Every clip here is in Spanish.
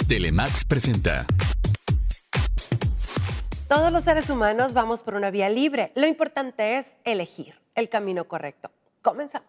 Telemax presenta. Todos los seres humanos vamos por una vía libre. Lo importante es elegir el camino correcto. Comenzamos.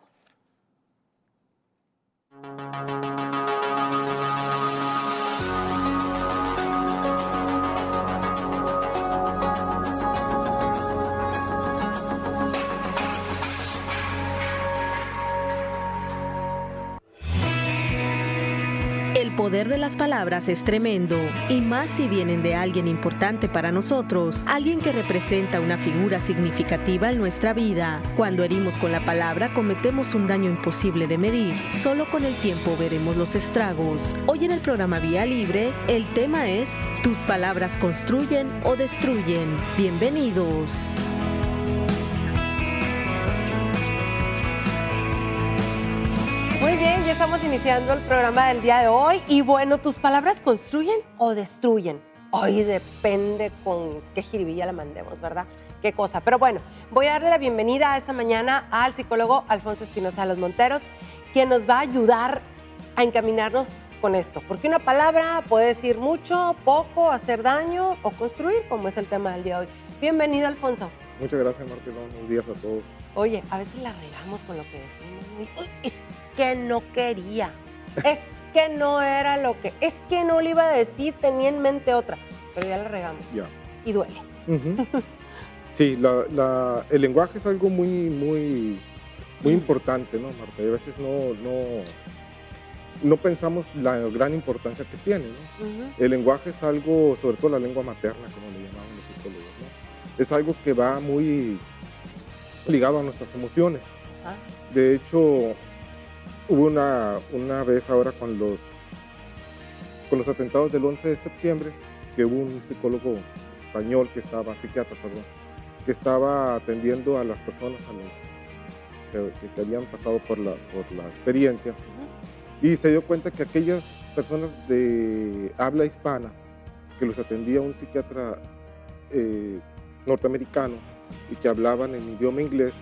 El poder de las palabras es tremendo, y más si vienen de alguien importante para nosotros, alguien que representa una figura significativa en nuestra vida. Cuando herimos con la palabra, cometemos un daño imposible de medir. Solo con el tiempo veremos los estragos. Hoy en el programa Vía Libre, el tema es ¿tus palabras construyen o destruyen? Bienvenidos. Muy bien, ya estamos iniciando el programa del día de hoy. Y bueno, ¿tus palabras construyen o destruyen? Hoy depende con qué jiribilla la mandemos, ¿verdad? Qué cosa. Pero bueno, voy a darle la bienvenida esta mañana al psicólogo Alfonso Espinosa de los Monteros, quien nos va a ayudar a encaminarnos con esto. Porque una palabra puede decir mucho, poco, hacer daño o construir, como es el tema del día de hoy. Bienvenido, Alfonso. Muchas gracias, Martín. Buenos días a todos. Oye, a veces la regamos con lo que decimos. Uy, es que no quería, es que no era lo que, es que no le iba a decir, tenía en mente otra, pero ya la regamos. Ya. Y duele. Sí, el lenguaje es algo muy importante, ¿no, Marta? Y a veces no pensamos la gran importancia que tiene, ¿no? El lenguaje es algo, sobre todo la lengua materna, como le llamaban los psicólogos, ¿no? Es algo que va muy ligado a nuestras emociones. De hecho, hubo una vez ahora con los atentados del 11 de septiembre, que hubo un psicólogo español psiquiatra, que estaba atendiendo a las personas, que habían pasado por la experiencia, y se dio cuenta que aquellas personas de habla hispana, que los atendía un psiquiatra norteamericano y que hablaban en idioma inglés,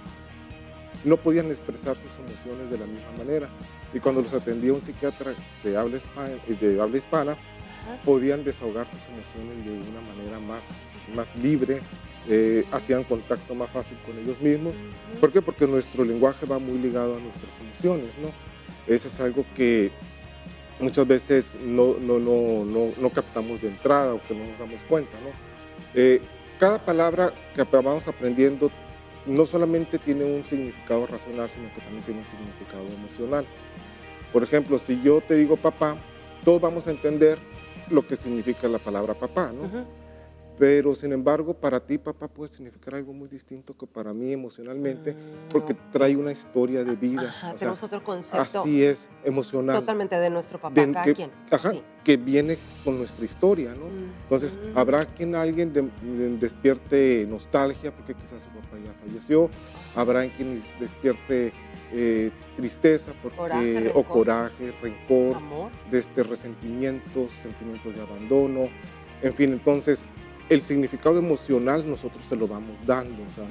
no podían expresar sus emociones de la misma manera. Y cuando los atendía un psiquiatra de habla hispana, podían desahogar sus emociones de una manera más libre, hacían contacto más fácil con ellos mismos. ¿Por qué? Porque nuestro lenguaje va muy ligado a nuestras emociones, ¿no? Eso es algo que muchas veces no captamos de entrada o que no nos damos cuenta, ¿no? Cada palabra que vamos aprendiendo no solamente tiene un significado racional, sino que también tiene un significado emocional. Por ejemplo, si yo te digo papá, todos vamos a entender lo que significa la palabra papá, ¿no? Pero, sin embargo, para ti papá puede significar algo muy distinto que para mí emocionalmente, porque trae una historia de vida. Tenemos otro concepto. Así es, emocional. Totalmente de nuestro papá, cada quien. Sí. Que viene con nuestra historia, ¿no? Entonces, habrá alguien despierte nostalgia porque quizás su papá ya falleció, habrá quien despierte tristeza coraje, rencor, amor, resentimientos, sentimientos de abandono, en fin. Entonces, el significado emocional nosotros se lo vamos dando, o sea,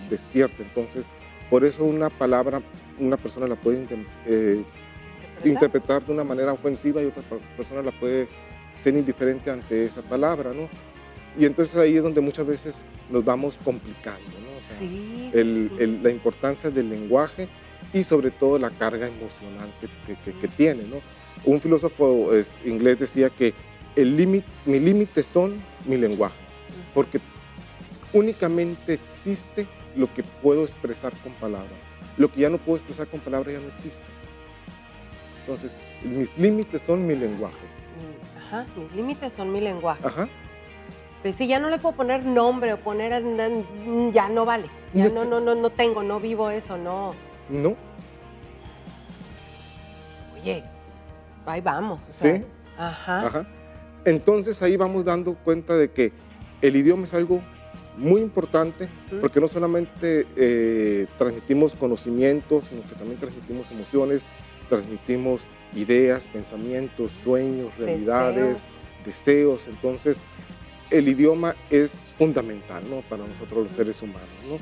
despierta. Entonces, por eso una palabra, una persona la puede interpretar de una manera ofensiva y otra persona la puede ser indiferente ante esa palabra, ¿no? Y entonces ahí es donde muchas veces nos vamos complicando, ¿no? O sea, la importancia del lenguaje y sobre todo la carga emocional que tiene, ¿no? Un filósofo inglés decía que mi límite son mi lenguaje, porque únicamente existe lo que puedo expresar con palabras. Lo que ya no puedo expresar con palabras ya no existe. Entonces, mis límites son mi lenguaje. Mis límites son mi lenguaje. Que si ya no le puedo poner nombre o poner, ya no vale. Ya no vivo eso, no. No. Oye, ahí vamos. O sea, sí. Entonces ahí vamos dando cuenta de que el idioma es algo muy importante, porque no solamente transmitimos conocimientos, sino que también transmitimos emociones, transmitimos ideas, pensamientos, sueños, realidades, deseos. Entonces, el idioma es fundamental, ¿no?, para nosotros los seres humanos, ¿no?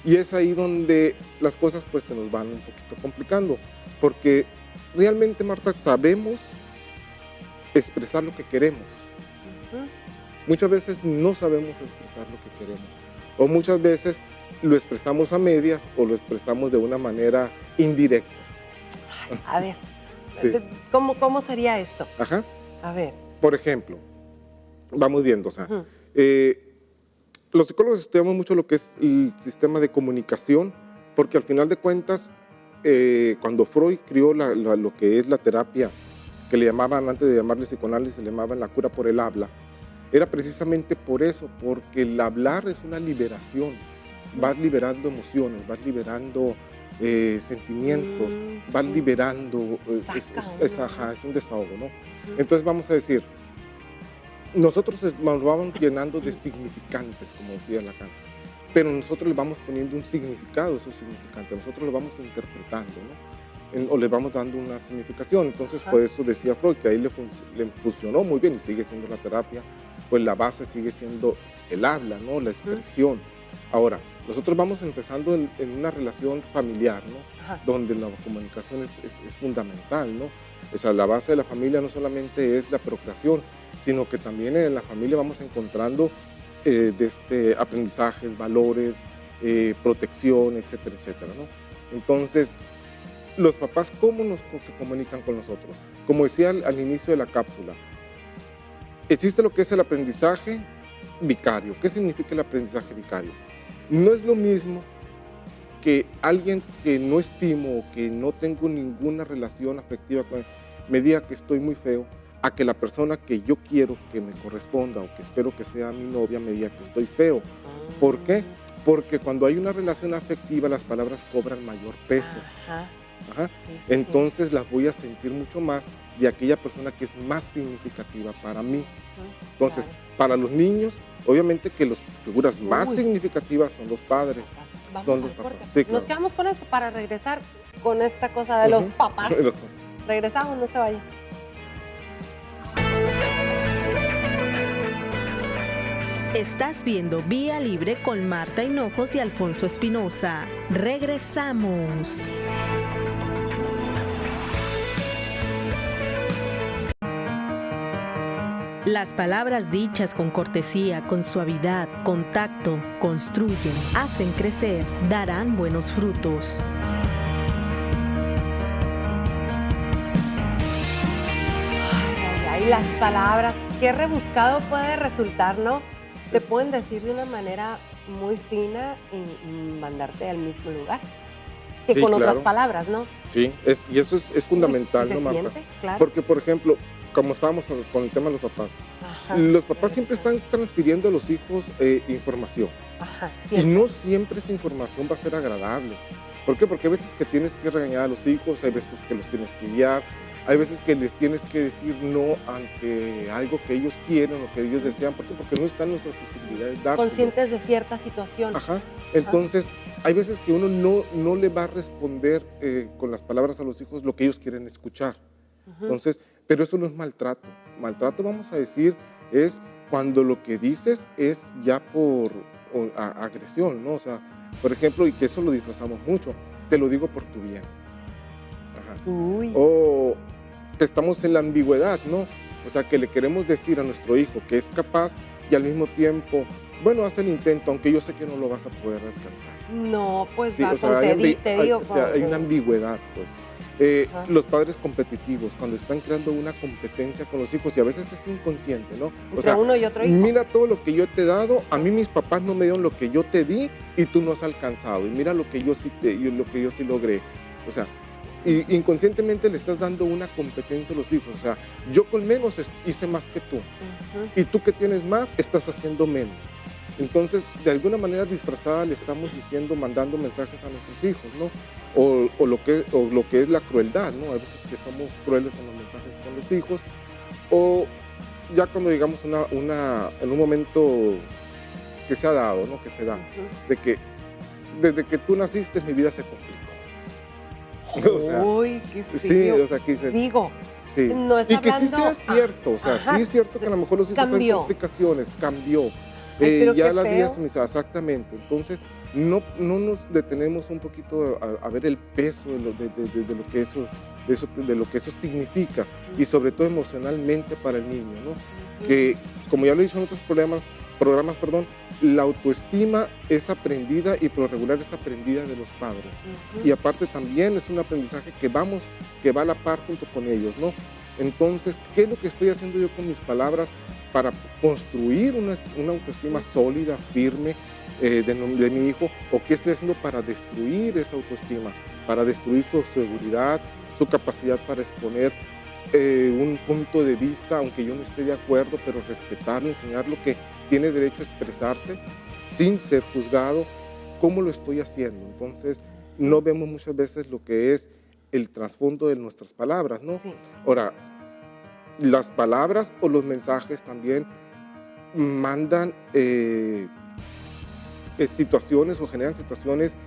Y es ahí donde las cosas pues se nos van un poquito complicando, porque realmente, Marta, sabemos expresar lo que queremos. Ujú. Muchas veces no sabemos expresar lo que queremos. O muchas veces lo expresamos a medias o lo expresamos de una manera indirecta. A ver, Sí. ¿cómo sería esto? Ajá. A ver. Por ejemplo, vamos viendo, o sea, Ujú. los psicólogos estudiamos mucho lo que es el sistema de comunicación, porque al final de cuentas, cuando Freud crió lo que es la terapia, que le llamaban, antes de llamarle psicoanálisis, le llamaban la cura por el habla, era precisamente por eso, porque el hablar es una liberación. Vas liberando emociones, vas liberando sentimientos, vas Sí. liberando, Saca es un desahogo, ¿no? Ujú. Entonces vamos a decir, nosotros nos vamos llenando de significantes, como decía Lacan, pero nosotros le vamos poniendo un significado a esos significantes, nosotros lo vamos interpretando, ¿no? O le vamos dando una significación. Entonces, Ajá. por eso decía Freud que ahí le funcionó muy bien y sigue siendo la terapia, pues la base sigue siendo el habla, ¿no? La expresión. Ahora, nosotros vamos empezando en una relación familiar, ¿no? Ajá. Donde la comunicación es fundamental, ¿no? O sea, la base de la familia no solamente es la procreación, sino que también en la familia vamos encontrando aprendizajes, valores, protección, etcétera, etcétera, ¿no? Entonces, los papás, ¿cómo se comunican con nosotros? Como decía al inicio de la cápsula, existe lo que es el aprendizaje vicario. ¿Qué significa el aprendizaje vicario? No es lo mismo que alguien que no estimo o que no tengo ninguna relación afectiva con él me diga que estoy muy feo, a que la persona que yo quiero que me corresponda o que espero que sea mi novia me diga que estoy feo. ¿Por qué? Porque cuando hay una relación afectiva las palabras cobran mayor peso. Ajá. Ajá. Sí, sí, Entonces las voy a sentir mucho más de aquella persona que es más significativa para mí. Ujú. Entonces, Claro. para los niños, obviamente que las figuras más Uy. significativas son los padres. Vamos son al los papás. corte. Sí, claro. Nos quedamos con esto para regresar con esta cosa de los Ujú. papás. Regresamos, no se vayan. Estás viendo Vía Libre con Marta Hinojos y Alfonso Espinosa. Regresamos. Las palabras dichas con cortesía, con suavidad, con tacto, construyen, hacen crecer, darán buenos frutos. Ay, las palabras, qué rebuscado puede resultar, ¿no? Sí. Te pueden decir de una manera muy fina y mandarte al mismo lugar que Sí, con claro. otras palabras, ¿no? Sí, y eso es fundamental, ¿Y ¿no, se Marta? siente? Claro. Porque, por ejemplo, como estábamos con el tema de los papás, Ajá. los papás siempre están transfiriendo a los hijos información. Ajá, Y siempre. no siempre esa información va a ser agradable. ¿Por qué? Porque hay veces que tienes que regañar a los hijos, hay veces que los tienes que guiar, hay veces que les tienes que decir no ante algo que ellos quieren o que ellos desean. ¿Por qué? Porque no está en nuestras posibilidades dárselo. Conscientes de cierta situación. Ajá. Entonces, hay veces que uno no le va a responder con las palabras a los hijos lo que ellos quieren escuchar. Ujú. Entonces, pero eso no es maltrato. Maltrato, vamos a decir, es cuando lo que dices es ya por agresión, ¿no? O sea, por ejemplo, y que eso lo disfrazamos mucho, te lo digo por tu bien. Ajá. Uy. O que estamos en la ambigüedad, ¿no? O sea, que le queremos decir a nuestro hijo que es capaz y al mismo tiempo, bueno, haz el intento, aunque yo sé que no lo vas a poder alcanzar. No, pues Sí, va o sea, con hay, te digo. o sea, hay una ambigüedad, pues. Ajá. Los padres competitivos, cuando están creando una competencia con los hijos, y a veces es inconsciente, ¿no? O Entre sea, uno y otro hijo. mira todo lo que yo te he dado, a mí mis papás no me dieron lo que yo te di y tú no has alcanzado, y mira lo que yo sí logré. O sea, y inconscientemente le estás dando una competencia a los hijos. O sea, yo con menos hice más que tú, Ujú. y tú que tienes más, estás haciendo menos. Entonces, de alguna manera disfrazada le estamos diciendo, mandando mensajes a nuestros hijos, ¿no? O lo que es la crueldad, ¿no? Hay veces que somos crueles en los mensajes con los hijos, o ya cuando llegamos en un momento que se ha dado, ¿no? Que se da, Ujú. de que desde que tú naciste mi vida se complicó. O sea, Uy, qué sí, frío. o sea, que dice, Digo, sí. no está Y que sí sea hablando- cierto, o sea, Ajá, sí es cierto que a lo mejor los hijos traen cambió. complicaciones, cambió. Ay, pero Ya qué las feo. vías, exactamente. Entonces, no nos detenemos un poquito a ver el peso de lo que eso de lo que eso significa y sobre todo emocionalmente para el niño, ¿no? Que, como ya lo he dicho en otros programas, la autoestima es aprendida y por lo regular es aprendida de los padres. Y aparte también es un aprendizaje que va a la par junto con ellos, ¿no? Entonces, ¿qué es lo que estoy haciendo yo con mis palabras para construir una autoestima sólida, firme de mi hijo? ¿O qué estoy haciendo para destruir esa autoestima, para destruir su seguridad, su capacidad para exponer un punto de vista, aunque yo no esté de acuerdo, pero respetarlo, enseñarlo que tiene derecho a expresarse sin ser juzgado? ¿Cómo lo estoy haciendo? Entonces, no vemos muchas veces lo que es el trasfondo de nuestras palabras, ¿no? Sí. Ahora, las palabras o los mensajes también mandan situaciones o generan situaciones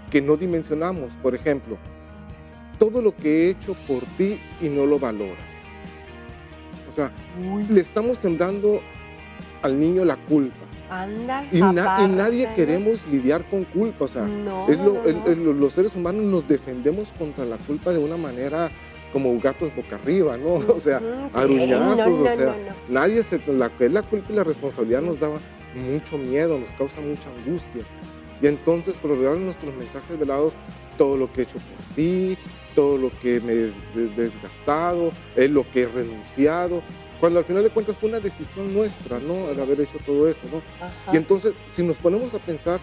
que no dimensionamos. Por ejemplo, todo lo que he hecho por ti y no lo valoras. O sea, le estamos sembrando al niño la culpa. Ándale, y nadie queremos lidiar con culpa. O sea, los seres humanos nos defendemos contra la culpa de una manera como gatos boca arriba, ¿no? O sea, aruñazos, nadie la culpa y la responsabilidad nos daba mucho miedo, nos causa mucha angustia. Y entonces, por lo general, nuestros mensajes velados, todo lo que he hecho por ti, todo lo que me he desgastado, lo que he renunciado, cuando al final de cuentas fue una decisión nuestra, ¿no? El haber hecho todo eso, ¿no? Ajá. Y entonces, si nos ponemos a pensar,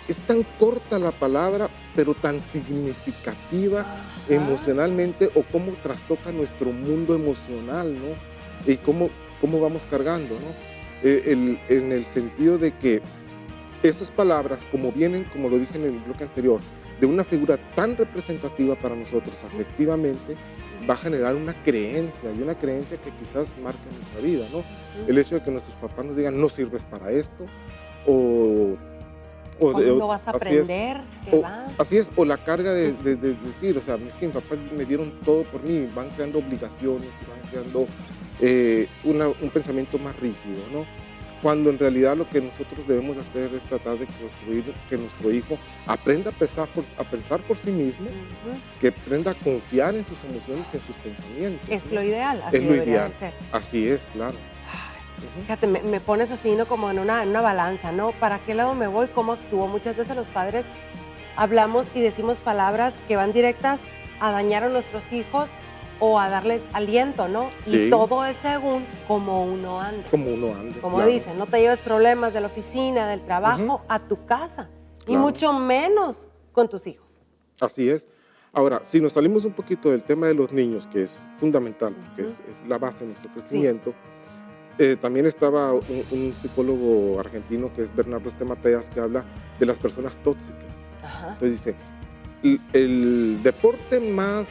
es tan corta la palabra, pero tan significativa emocionalmente, o cómo trastoca nuestro mundo emocional, ¿no? Y cómo vamos cargando, ¿no? En el sentido de que esas palabras, como vienen, como lo dije en el bloque anterior, de una figura tan representativa para nosotros afectivamente, va a generar una creencia, y una creencia que quizás marque nuestra vida, ¿no? El hecho de que nuestros papás nos digan, no sirves para esto, ¿cuándo vas a aprender? Así es, o la carga de decir, o sea, es que mis papás me dieron todo por mí, van creando obligaciones y van creando un pensamiento más rígido, ¿no? Cuando en realidad lo que nosotros debemos hacer es tratar de construir que nuestro hijo aprenda a pensar por sí mismo, que aprenda a confiar en sus emociones y en sus pensamientos. Es, ¿no?, lo ideal, así debería de ser. Así es, claro. Fíjate, me pones así, ¿no?, como en una balanza, ¿no? ¿Para qué lado me voy? ¿Cómo actúo? Muchas veces los padres hablamos y decimos palabras que van directas a dañar a nuestros hijos o a darles aliento, ¿no? Sí. Y todo es según cómo uno anda. Como uno anda. Como dicen, no te lleves problemas de la oficina, del trabajo, a tu casa. Claro. Y mucho menos con tus hijos. Así es. Ahora, si nos salimos un poquito del tema de los niños, que es fundamental, porque es la base de nuestro crecimiento, también estaba un psicólogo argentino, que es Bernardo Estemateas, que habla de las personas tóxicas. Entonces dice, el deporte más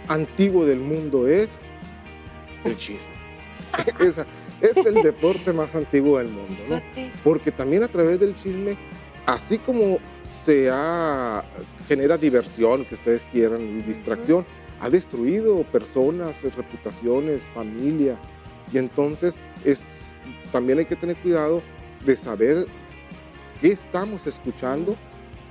antiguo del mundo es el chisme. Es el deporte más antiguo del mundo, ¿no? Porque también a través del chisme, así como genera diversión, que ustedes quieran, y distracción, ha destruido personas, reputaciones, familia. Y entonces también hay que tener cuidado de saber qué estamos escuchando,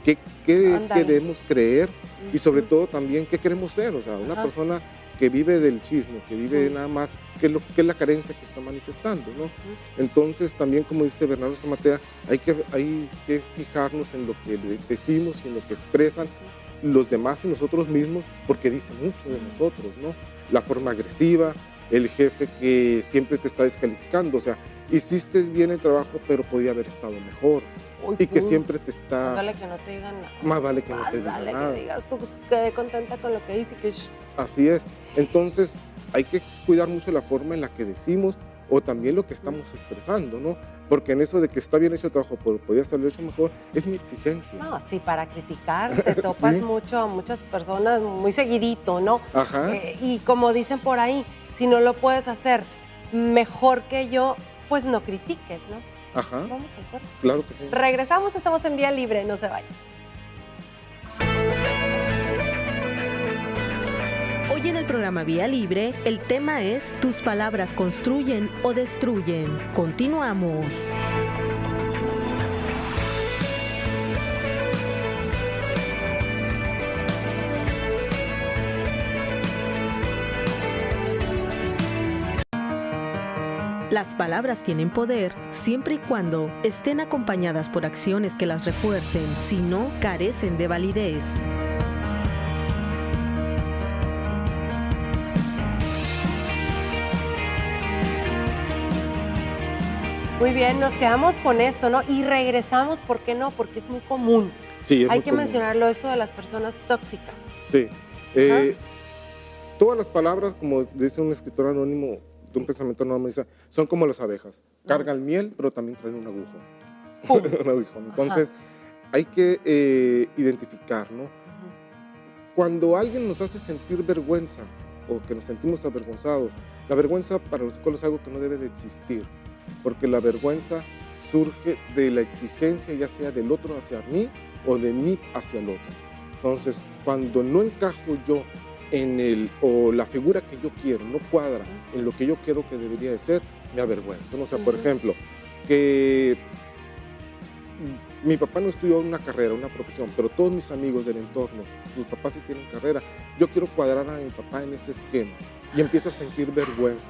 qué queremos creer, y sobre todo también qué queremos ser. O sea, una persona que vive del chisme, que vive nada más, qué es la carencia que está manifestando, ¿no? Entonces también, como dice Bernardo Estematea, hay que fijarnos en lo que decimos y en lo que expresan los demás y nosotros mismos, porque dice mucho de nosotros, ¿no? La forma agresiva, el jefe que siempre te está descalificando, o sea, hiciste bien el trabajo, pero podía haber estado mejor. Y que siempre te está... Más vale que no te digan nada. Más vale que no te digan nada. Que digas, tú quedé contenta con lo que hice. Así es. Entonces, hay que cuidar mucho la forma en la que decimos, o también lo que estamos expresando, ¿no? Porque en eso de que está bien hecho el trabajo, pero podría haberlo hecho mejor, es mi exigencia. No, sí, para criticar te topas mucho a muchas personas muy seguidito, ¿no? Y como dicen por ahí, si no lo puedes hacer mejor que yo, pues no critiques, ¿no? Vamos al corte. Claro que sí. Regresamos, estamos en Vía Libre, no se vayan. Hoy en el programa Vía Libre, el tema es ¿tus palabras construyen o destruyen? Continuamos. Las palabras tienen poder siempre y cuando estén acompañadas por acciones que las refuercen, si no, carecen de validez. Muy bien, nos quedamos con esto, ¿no? Y regresamos, ¿por qué no? Porque es muy común. Sí, Hay que mencionarlo, esto de las personas tóxicas. Sí. Todas las palabras, como dice un escritor anónimo de un pensamiento anónimo, dice, son como las abejas. Cargan miel, pero también traen un aguijón. Un aguijón. Entonces, hay que identificar, ¿no? Cuando alguien nos hace sentir vergüenza o que nos sentimos avergonzados, la vergüenza para los psicólogos es algo que no debe de existir, porque la vergüenza surge de la exigencia, ya sea del otro hacia mí o de mí hacia el otro. Entonces, cuando no encajo yo o la figura que yo quiero no cuadra en lo que yo quiero que debería de ser, me avergüenzo, ¿no? O sea, por ejemplo, que mi papá no estudió una carrera, una profesión, pero todos mis amigos del entorno, sus papás sí tienen carrera, yo quiero cuadrar a mi papá en ese esquema y empiezo a sentir vergüenza.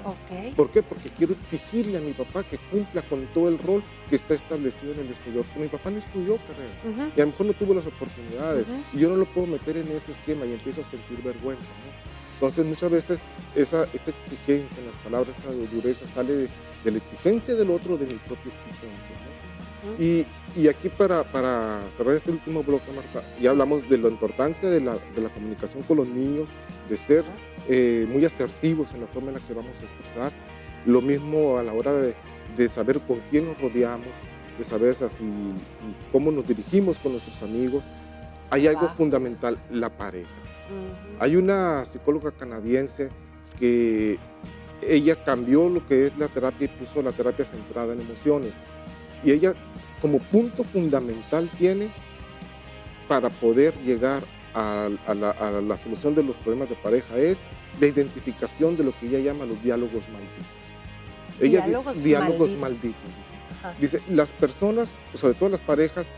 ¿Por qué? Porque quiero exigirle a mi papá que cumpla con todo el rol que está establecido en el exterior. Porque mi papá no estudió carrera y a lo mejor no tuvo las oportunidades y yo no lo puedo meter en ese esquema y empiezo a sentir vergüenza, ¿no? Entonces muchas veces esa exigencia en las palabras, esa dureza sale de la exigencia del otro, de mi propia exigencia, ¿no? Y aquí para cerrar este último bloque, Marta, ya hablamos de la importancia de la comunicación con los niños, de ser muy asertivos en la forma en la que vamos a expresar. Lo mismo a la hora de saber con quién nos rodeamos, de saber así, cómo nos dirigimos con nuestros amigos. Hay algo fundamental, la pareja. Hay una psicóloga canadiense que ella cambió lo que es la terapia y puso la terapia centrada en emociones. Y ella como punto fundamental tiene para poder llegar a la solución de los problemas de pareja es la identificación de lo que ella llama los diálogos malditos. Diálogos malditos. Dice, las personas, sobre todo las parejas,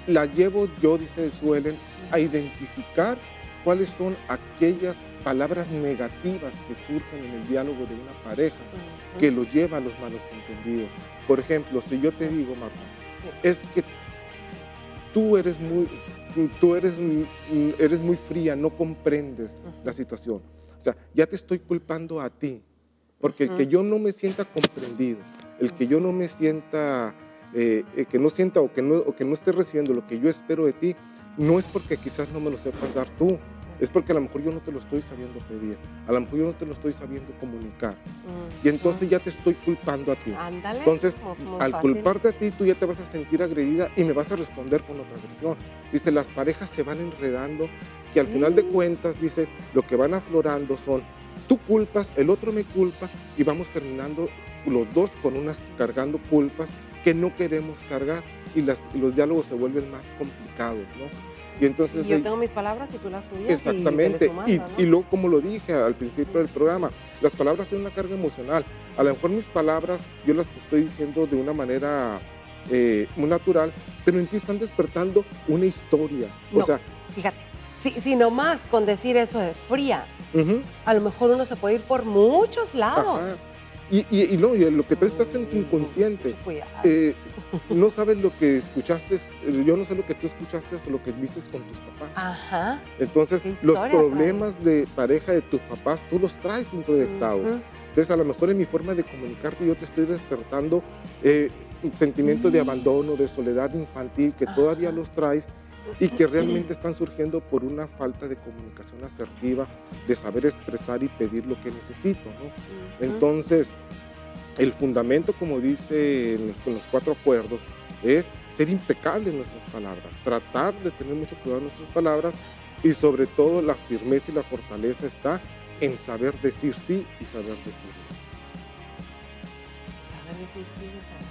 las llevo yo, dice, suelen a identificar cuáles son aquellas palabras negativas que surgen en el diálogo de una pareja que los lleva a los malos entendidos. Por ejemplo, si yo te digo, Marta, es que tú eres muy fría, no comprendes la situación. O sea, ya te estoy culpando a ti, porque el que yo no me sienta comprendido, el que yo no me sienta, que no sienta o que no esté recibiendo lo que yo espero de ti, no es porque quizás no me lo sepas dar tú, es porque a lo mejor yo no te lo estoy sabiendo pedir, a lo mejor yo no te lo estoy sabiendo comunicar. Y entonces ya te estoy culpando a ti. Ándale, entonces, al fácil. culparte a ti, tú ya te vas a sentir agredida y me vas a responder con otra agresión. Dice, las parejas se van enredando, que al final de cuentas, dice, lo que van aflorando son, tú culpas, el otro me culpa, y vamos terminando los dos con unas cargando culpas que no queremos cargar, y los diálogos se vuelven más complicados, ¿no? Y entonces, yo tengo mis palabras y tú las tuyas. Exactamente, ¿no? y luego, como lo dije al principio del programa, las palabras tienen una carga emocional. A lo mejor mis palabras yo las estoy diciendo de una manera muy natural, pero en ti están despertando una historia. No, o sea, fíjate, si nomás con decir eso de fría, a lo mejor uno se puede ir por muchos lados. Y lo que tú estás en tu inconsciente, no sabes lo que escuchaste, yo no sé lo que tú escuchaste o lo que viste con tus papás. Entonces, los problemas de pareja de tus papás, tú los traes introyectados. Entonces, a lo mejor en mi forma de comunicarte, yo te estoy despertando sentimientos de abandono, de soledad infantil, que todavía los traes, y que realmente están surgiendo por una falta de comunicación asertiva, de saber expresar y pedir lo que necesito, ¿no? Entonces, el fundamento, como dice con los 4 acuerdos, es ser impecable en nuestras palabras, tratar de tener mucho cuidado en nuestras palabras, y sobre todo la firmeza y la fortaleza está en saber decir sí y saber decir no.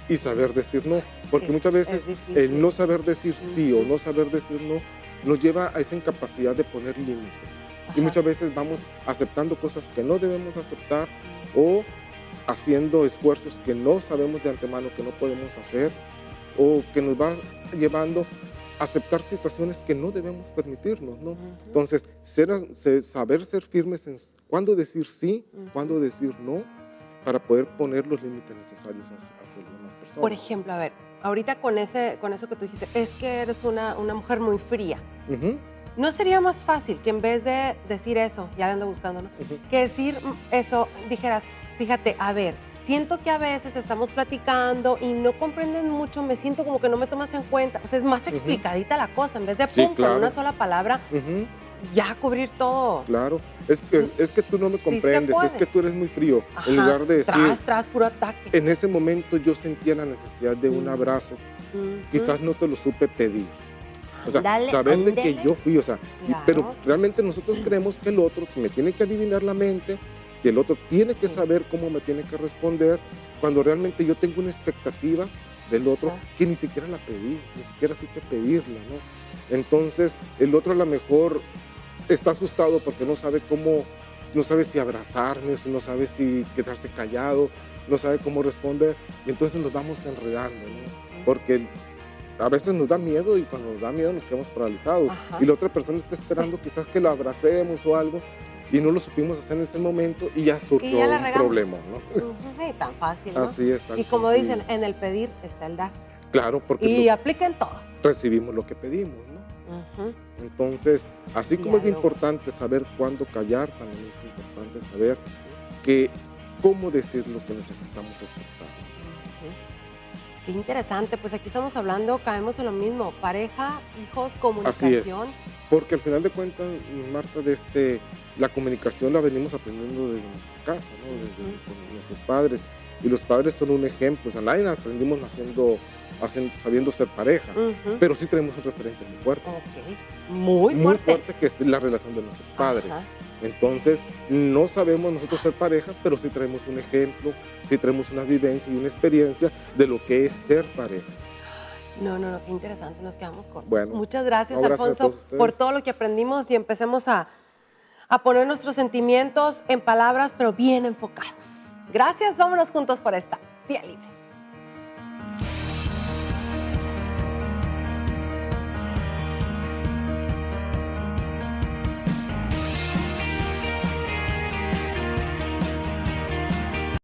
Y saber decir no, porque muchas veces el no saber decir sí o no saber decir no nos lleva a esa incapacidad de poner límites. Y muchas veces vamos aceptando cosas que no debemos aceptar o haciendo esfuerzos que no sabemos de antemano que no podemos hacer, o que nos va llevando a aceptar situaciones que no debemos permitirnos, ¿no? Entonces, saber ser firmes en cuándo decir sí, cuándo decir no, para poder poner los límites necesarios hacia las demás personas. Por ejemplo, a ver, ahorita con eso que tú dijiste, es que eres una mujer muy fría. Ujú, ¿No sería más fácil que en vez de decir eso, ya lo ando buscando, ¿no? ujú. Que decir eso, dijeras, fíjate, a ver, siento que a veces estamos platicando y no comprenden mucho, me siento como que no me tomas en cuenta. O sea, es más Ujú. explicadita la cosa, en vez de Sí, pum, con claro. una sola palabra, Ujú, ya cubrir todo. claro, es que tú no me Sí se comprendes, es puede. que tú eres muy frío. Ajá, En lugar de decir, tras, puro ataque. en ese momento yo sentía la necesidad de un Mm. abrazo, Ujú. quizás no te lo supe pedir. O sea, Ándale, saber de que ándale. yo fui, o sea, Claro. pero realmente nosotros creemos que el otro me tiene que adivinar la mente, que el otro tiene que Sí. saber cómo me tiene que responder, cuando realmente yo tengo una expectativa del otro Ajá. que ni siquiera la pedí, ni siquiera supe pedirla, ¿no? Entonces, el otro a lo mejor está asustado porque no sabe cómo, no sabe si abrazarme, no sabe si quedarse callado, no sabe cómo responder, y entonces nos vamos enredando, ¿no? Porque a veces nos da miedo y cuando nos da miedo nos quedamos paralizados. Ajá. Y la otra persona está esperando quizás que lo abracemos o algo y no lo supimos hacer en ese momento y ya surgió ya la un regamos. problema, ¿no? Ujú, sí, tan fácil, ¿no? Así es, tan Y como sencillo. dicen, en el pedir está el dar. Claro, porque Y apliquen todo. recibimos lo que pedimos, ¿no? Ujú. Entonces, así como es de Diálogo. importante saber cuándo callar, también es importante saber que cómo decir lo que necesitamos expresar. Ujú. Qué interesante, pues aquí estamos hablando, caemos en lo mismo, pareja, hijos, comunicación. Porque al final de cuentas, Marta, la comunicación la venimos aprendiendo desde nuestra casa, ¿no? Desde con nuestros padres. Y los padres son un ejemplo. O sea, nadie aprendimos sabiendo ser pareja, Ujú. pero sí tenemos un referente muy fuerte. Ok, muy fuerte. Que es la relación de nuestros padres. Ajá. Entonces, no sabemos nosotros ser pareja, pero sí traemos un ejemplo, sí traemos una vivencia y una experiencia de lo que es ser pareja. No, qué interesante, nos quedamos cortos. Bueno, Muchas gracias, no, gracias a Alfonso, todos ustedes. por todo lo que aprendimos y empecemos a poner nuestros sentimientos en palabras, pero bien enfocados. Gracias, vámonos juntos por esta Vía Libre.